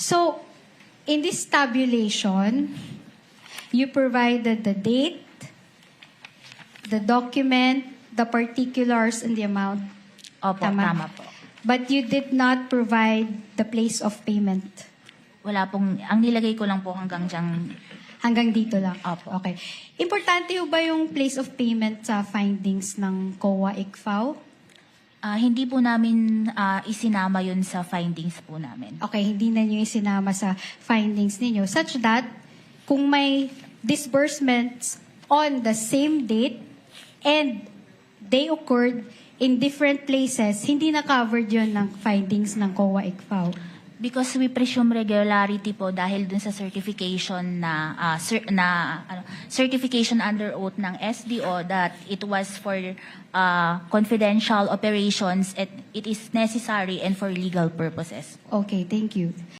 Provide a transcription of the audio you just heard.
So, in this tabulation, you provided the date, the document, the particulars, and the amount. Opo, tama po. But you did not provide the place of payment. Wala pong, ang nilagay ko lang po hanggang dyan. Hanggang dito lang. Opo. Okay. Importante ba yung place of payment sa findings ng COA-ICFAO? Hindi po namin isinama yun sa findings po namin. Okay, hindi na nyo isinama sa findings ninyo. Such that, kung may disbursements on the same date and they occurred in different places, hindi na covered yun ng findings ng COA-ICFAO. Because we presume regularity po dahil dun sa certification na certification under oath ng SDO that it was for confidential operations, it is necessary and for legal purposes. Okay, thank you.